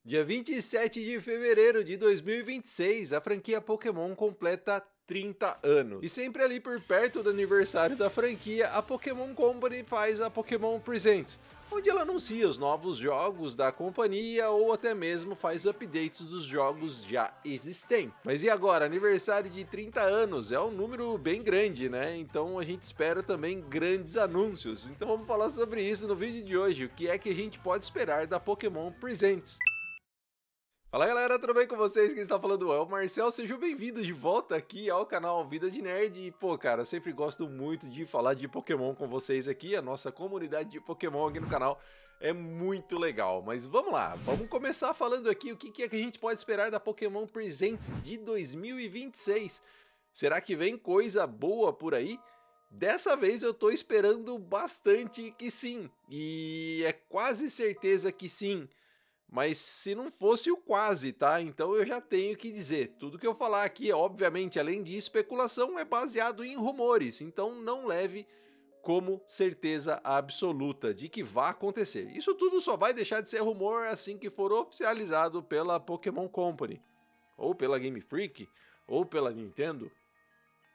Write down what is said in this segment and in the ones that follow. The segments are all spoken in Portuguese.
Dia 27 de fevereiro de 2026, a franquia Pokémon completa 30 anos. E sempre ali por perto do aniversário da franquia, a Pokémon Company faz a Pokémon Presents, onde ela anuncia os novos jogos da companhia ou até mesmo faz updates dos jogos já existentes. Mas e agora? Aniversário de 30 anos é um número bem grande, né? Então a gente espera também grandes anúncios. Então vamos falar sobre isso no vídeo de hoje. O que é que a gente pode esperar da Pokémon Presents? Fala galera, tudo bem com vocês? Quem está falando é o Marcel, sejam bem-vindos de volta aqui ao canal Vida de Nerd. E pô, cara, sempre gosto muito de falar de Pokémon com vocês aqui, a nossa comunidade de Pokémon aqui no canal é muito legal. Mas vamos lá, vamos começar falando aqui o que é que a gente pode esperar da Pokémon Presents de 2026. Será que vem coisa boa por aí? Dessa vez eu tô esperando bastante que sim, e é quase certeza que sim. Mas se não fosse o quase, tá? Então eu já tenho que dizer, tudo que eu falar aqui, obviamente, além de especulação, é baseado em rumores, então não leve como certeza absoluta de que vai acontecer. Isso tudo só vai deixar de ser rumor assim que for oficializado pela Pokémon Company, ou pela Game Freak, ou pela Nintendo.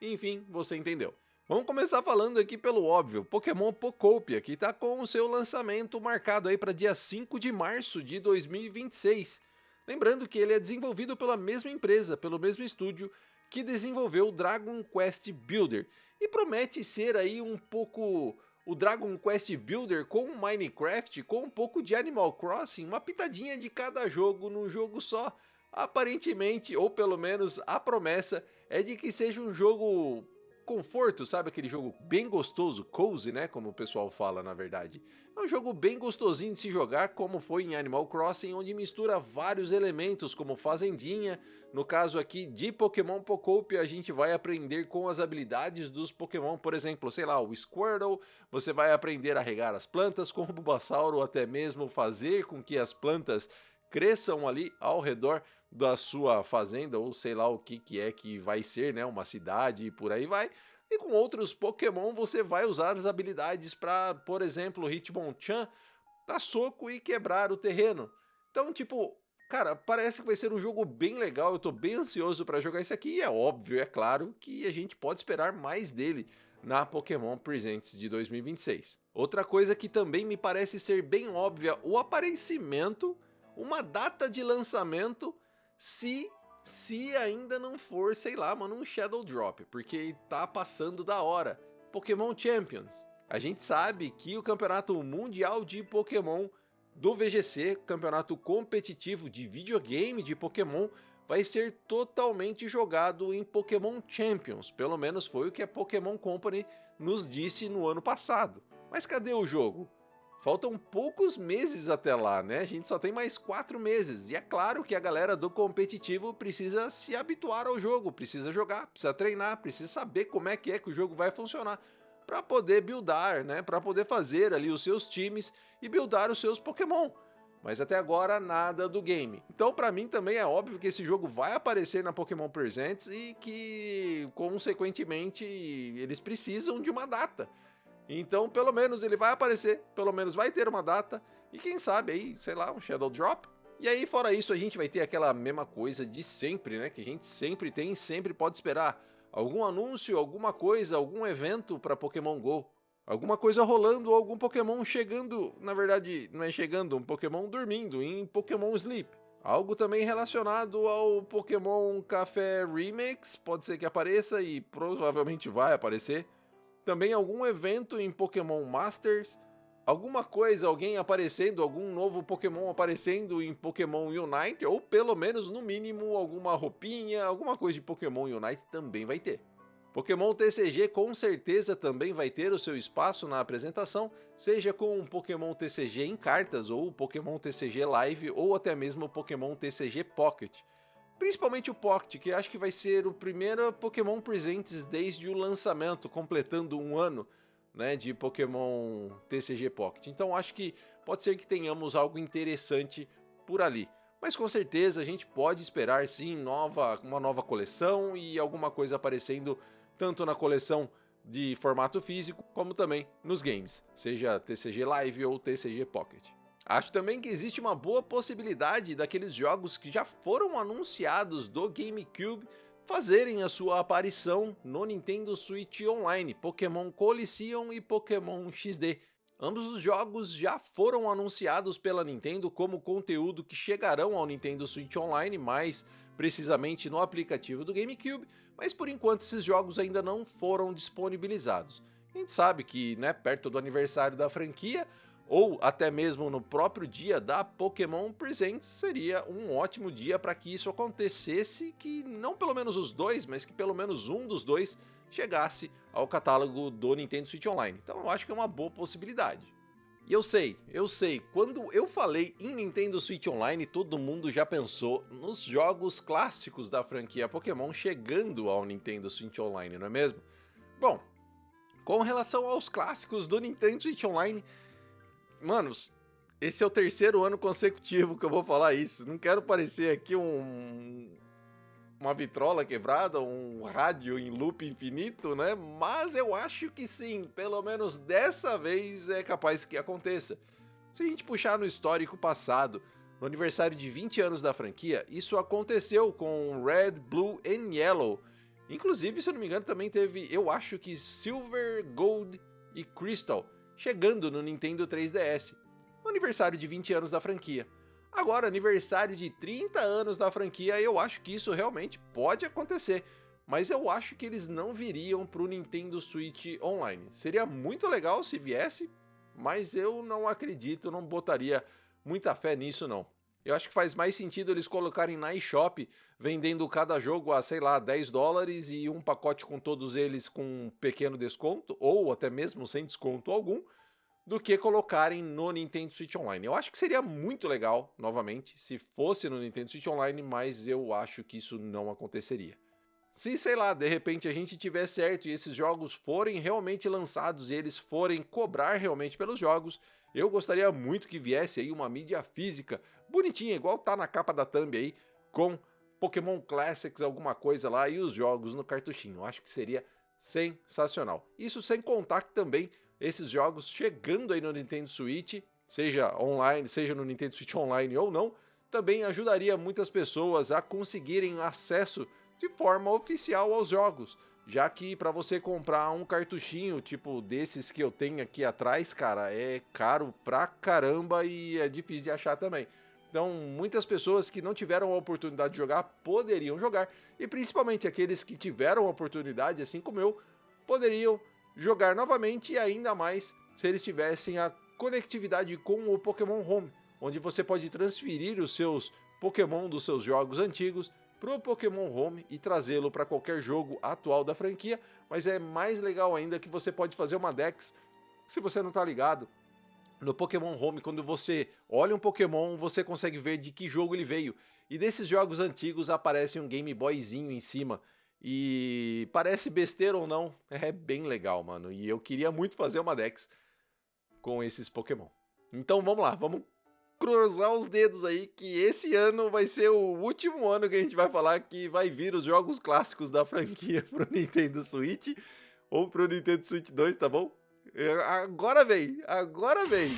Enfim, você entendeu. Vamos começar falando aqui pelo óbvio, Pokémon Pocopia, que está com o seu lançamento marcado aí para dia 5 de março de 2026. Lembrando que ele é desenvolvido pela mesma empresa, pelo mesmo estúdio que desenvolveu o Dragon Quest Builder e promete ser aí um pouco o Dragon Quest Builder com Minecraft, com um pouco de Animal Crossing, uma pitadinha de cada jogo num jogo só. Aparentemente, ou pelo menos a promessa é de que seja um jogo conforto, sabe aquele jogo bem gostoso, cozy, né, como o pessoal fala na verdade. É um jogo bem gostosinho de se jogar, como foi em Animal Crossing, onde mistura vários elementos, como fazendinha. No caso aqui de Pokémon Pocopia, a gente vai aprender com as habilidades dos Pokémon, por exemplo, sei lá, o Squirtle, você vai aprender a regar as plantas com o Bulbasaur, ou até mesmo fazer com que as plantas cresçam ali ao redor da sua fazenda, ou sei lá o que é que vai ser, né, uma cidade e por aí vai. E com outros Pokémon você vai usar as habilidades para, por exemplo, o Hitmonchan dar soco e quebrar o terreno. Então, tipo, cara, parece que vai ser um jogo bem legal, eu tô bem ansioso para jogar isso aqui e é óbvio, é claro, que a gente pode esperar mais dele na Pokémon Presents de 2026. Outra coisa que também me parece ser bem óbvia, o aparecimento, uma data de lançamento, se ainda não for, sei lá, mano, um Shadow Drop, porque tá passando da hora. Pokémon Champions. A gente sabe que o Campeonato Mundial de Pokémon do VGC, campeonato competitivo de videogame de Pokémon, vai ser totalmente jogado em Pokémon Champions. Pelo menos foi o que a Pokémon Company nos disse no ano passado. Mas cadê o jogo? Faltam poucos meses até lá, né? A gente só tem mais 4 meses. E é claro que a galera do competitivo precisa se habituar ao jogo, precisa jogar, precisa treinar, precisa saber como é que o jogo vai funcionar para poder buildar, né? Para poder fazer ali os seus times e buildar os seus Pokémon. Mas até agora nada do game. Então para mim também é óbvio que esse jogo vai aparecer na Pokémon Presents e que consequentemente eles precisam de uma data. Então, pelo menos ele vai aparecer, pelo menos vai ter uma data, e quem sabe aí, sei lá, um Shadow Drop. E aí, fora isso, a gente vai ter aquela mesma coisa de sempre, né? Que a gente sempre tem e sempre pode esperar. Algum anúncio, alguma coisa, algum evento para Pokémon GO. Alguma coisa rolando, ou algum Pokémon chegando, na verdade, não é chegando, um Pokémon dormindo em Pokémon Sleep. Algo também relacionado ao Pokémon Café Remix, pode ser que apareça e provavelmente vai aparecer. Também algum evento em Pokémon Masters, alguma coisa, alguém aparecendo, algum novo Pokémon aparecendo em Pokémon Unite, ou pelo menos, no mínimo, alguma roupinha, alguma coisa de Pokémon Unite também vai ter. Pokémon TCG com certeza também vai ter o seu espaço na apresentação, seja com um Pokémon TCG em cartas, ou Pokémon TCG Live, ou até mesmo o Pokémon TCG Pocket. Principalmente o Pocket, que acho que vai ser o primeiro Pokémon Presents desde o lançamento, completando um ano, né, de Pokémon TCG Pocket. Então acho que pode ser que tenhamos algo interessante por ali. Mas com certeza a gente pode esperar sim uma nova coleção e alguma coisa aparecendo tanto na coleção de formato físico como também nos games, seja TCG Live ou TCG Pocket. Acho também que existe uma boa possibilidade daqueles jogos que já foram anunciados do GameCube fazerem a sua aparição no Nintendo Switch Online, Pokémon Colosseum e Pokémon XD. Ambos os jogos já foram anunciados pela Nintendo como conteúdo que chegarão ao Nintendo Switch Online, mais precisamente no aplicativo do GameCube, mas por enquanto esses jogos ainda não foram disponibilizados. A gente sabe que, né, perto do aniversário da franquia, ou até mesmo no próprio dia da Pokémon Presents, seria um ótimo dia para que isso acontecesse, que não pelo menos os dois, mas que pelo menos um dos dois chegasse ao catálogo do Nintendo Switch Online. Então eu acho que é uma boa possibilidade. E eu sei, quando eu falei em Nintendo Switch Online, todo mundo já pensou nos jogos clássicos da franquia Pokémon chegando ao Nintendo Switch Online, não é mesmo? Bom, com relação aos clássicos do Nintendo Switch Online, manos, esse é o terceiro ano consecutivo que eu vou falar isso. Não quero parecer aqui uma vitrola quebrada, um rádio em loop infinito, né? Mas eu acho que sim, pelo menos dessa vez é capaz que aconteça. Se a gente puxar no histórico passado, no aniversário de 20 anos da franquia, isso aconteceu com Red, Blue and Yellow. Inclusive, se eu não me engano, também teve, eu acho que Silver, Gold e Crystal chegando no Nintendo 3DS, no aniversário de 20 anos da franquia. Agora, aniversário de 30 anos da franquia, eu acho que isso realmente pode acontecer, mas eu acho que eles não viriam para o Nintendo Switch Online. Seria muito legal se viesse, mas eu não acredito, não botaria muita fé nisso não. Eu acho que faz mais sentido eles colocarem na eShop, vendendo cada jogo a, sei lá, $10 e um pacote com todos eles com um pequeno desconto, ou até mesmo sem desconto algum, do que colocarem no Nintendo Switch Online. Eu acho que seria muito legal, novamente, se fosse no Nintendo Switch Online, mas eu acho que isso não aconteceria. Se, sei lá, de repente a gente tiver certo e esses jogos forem realmente lançados e eles forem cobrar realmente pelos jogos, eu gostaria muito que viesse aí uma mídia física bonitinha, igual tá na capa da thumb aí, com Pokémon Classics, alguma coisa lá, e os jogos no cartuchinho. Eu acho que seria sensacional. Isso sem contar que também esses jogos chegando aí no Nintendo Switch, seja online, seja no Nintendo Switch Online ou não, também ajudaria muitas pessoas a conseguirem acesso de forma oficial aos jogos, já que para você comprar um cartuchinho tipo desses que eu tenho aqui atrás, cara, é caro pra caramba e é difícil de achar também. Então, muitas pessoas que não tiveram a oportunidade de jogar poderiam jogar, e principalmente aqueles que tiveram a oportunidade, assim como eu, poderiam jogar novamente, e ainda mais se eles tivessem a conectividade com o Pokémon Home, onde você pode transferir os seus Pokémon dos seus jogos antigos para o Pokémon Home e trazê-lo para qualquer jogo atual da franquia, mas é mais legal ainda que você pode fazer uma Dex, se você não está ligado. No Pokémon Home, quando você olha um Pokémon, você consegue ver de que jogo ele veio. E desses jogos antigos aparece um Game Boyzinho em cima. E parece besteira ou não, é bem legal, mano. E eu queria muito fazer uma Dex com esses Pokémon. Então vamos lá, vamos cruzar os dedos aí que esse ano vai ser o último ano que a gente vai falar que vai vir os jogos clássicos da franquia pro Nintendo Switch ou pro Nintendo Switch 2, tá bom? Agora vem, agora vem.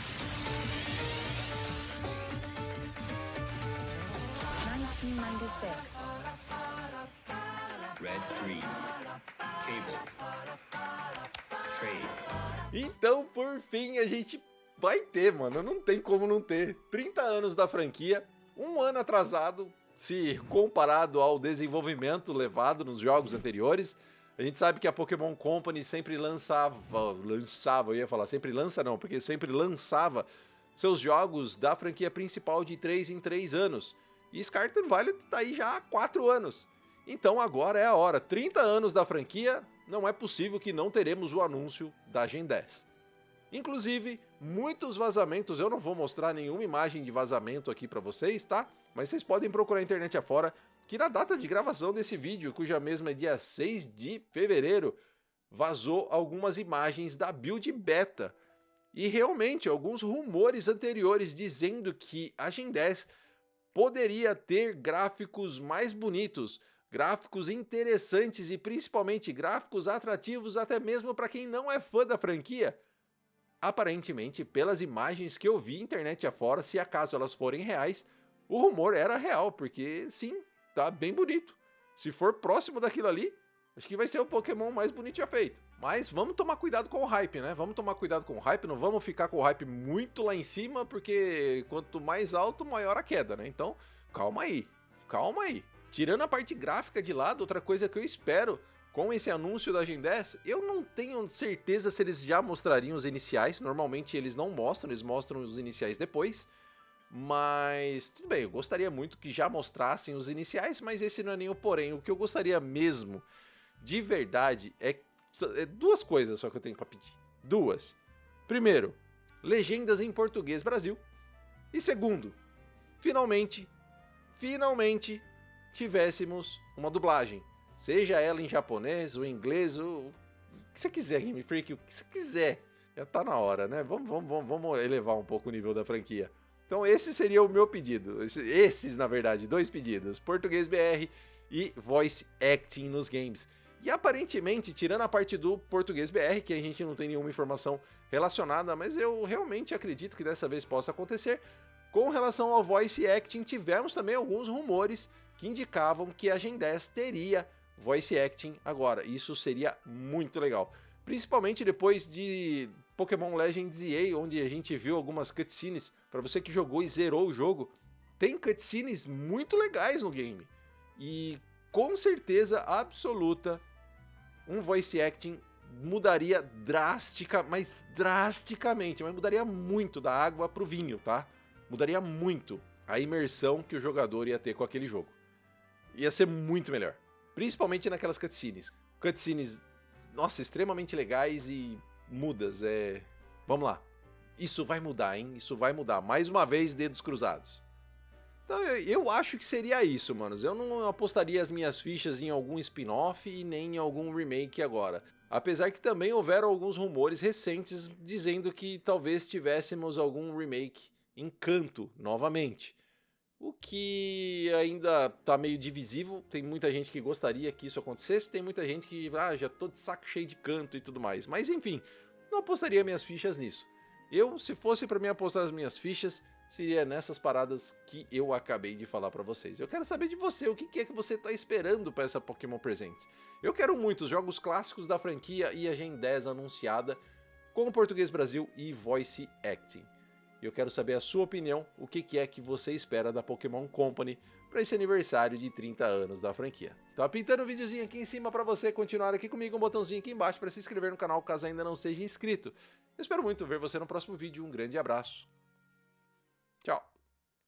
1996. Red, green, cable, trade. Então, por fim, a gente vai ter, mano, não tem como não ter. 30 anos da franquia, um ano atrasado, se comparado ao desenvolvimento levado nos jogos anteriores. A gente sabe que a Pokémon Company sempre lançava, eu ia falar sempre lança não, porque sempre lançava seus jogos da franquia principal de 3 em 3 anos. E Scarlet Valley tá aí já há 4 anos. Então agora é a hora, 30 anos da franquia, não é possível que não teremos o anúncio da Gen 10. Inclusive, muitos vazamentos, eu não vou mostrar nenhuma imagem de vazamento aqui pra vocês, tá? Mas vocês podem procurar a internet afora, que na data de gravação desse vídeo, cuja mesma é dia 6 de fevereiro, vazou algumas imagens da build beta. E realmente, alguns rumores anteriores dizendo que a Gen 10 poderia ter gráficos mais bonitos, gráficos interessantes e principalmente gráficos atrativos até mesmo para quem não é fã da franquia. aparentemente, pelas imagens que eu vi internet afora, se acaso elas forem reais, o rumor era real, porque sim, tá bem bonito. Se for próximo daquilo ali, acho que vai ser o Pokémon mais bonito já feito. Mas vamos tomar cuidado com o hype, né? Vamos tomar cuidado com o hype, não vamos ficar com o hype muito lá em cima, porque quanto mais alto, maior a queda, né? Então, calma aí, calma aí. Tirando a parte gráfica de lado, outra coisa que eu espero com esse anúncio da Gen 10, eu não tenho certeza se eles já mostrariam os iniciais. Normalmente eles não mostram, eles mostram os iniciais depois. Mas tudo bem, eu gostaria muito que já mostrassem os iniciais, mas esse não é nem o porém. O que eu gostaria mesmo, de verdade, é duas coisas só que eu tenho pra pedir. Duas. Primeiro, legendas em português Brasil. E segundo, finalmente tivéssemos uma dublagem. Seja ela em japonês, ou em inglês, o que você quiser, Game Freak, o que você quiser. Já tá na hora, né? Vamos elevar um pouco o nível da franquia. Então esse seria o meu pedido. Esses, na verdade, 2 pedidos. Português BR e voice acting nos games. E aparentemente, tirando a parte do português BR, que a gente não tem nenhuma informação relacionada, mas eu realmente acredito que dessa vez possa acontecer. Com relação ao voice acting, tivemos também alguns rumores que indicavam que a Gen 10 teria voice acting agora. Isso seria muito legal. Principalmente depois de Pokémon Legends EA, onde a gente viu algumas cutscenes. Para você que jogou e zerou o jogo, tem cutscenes muito legais no game. E com certeza absoluta, um voice acting mudaria drasticamente, mas mudaria muito da água pro vinho, tá? Mudaria muito a imersão que o jogador ia ter com aquele jogo. Ia ser muito melhor. Principalmente naquelas cutscenes. Cutscenes, nossa, extremamente legais e mudas. Vamos lá. Isso vai mudar, hein? Isso vai mudar. Mais uma vez, dedos cruzados. Então eu acho que seria isso, manos. Eu não apostaria as minhas fichas em algum spin-off e nem em algum remake agora. Apesar que também houveram alguns rumores recentes dizendo que talvez tivéssemos algum remake em Kanto novamente. O que ainda tá meio divisível, tem muita gente que gostaria que isso acontecesse, tem muita gente que, já tô de saco cheio de Kanto e tudo mais. Mas enfim, não apostaria minhas fichas nisso. Eu, se fosse pra mim apostar as minhas fichas, seria nessas paradas que eu acabei de falar pra vocês. Eu quero saber de você, o que é que você tá esperando pra essa Pokémon Presents? Eu quero muitos jogos clássicos da franquia e a Gen 10 anunciada, com o Português Brasil e Voice Acting. E eu quero saber a sua opinião, o que é que você espera da Pokémon Company para esse aniversário de 30 anos da franquia. Tá pintando um videozinho aqui em cima para você continuar aqui comigo, um botãozinho aqui embaixo para se inscrever no canal caso ainda não seja inscrito. Eu espero muito ver você no próximo vídeo, um grande abraço. Tchau!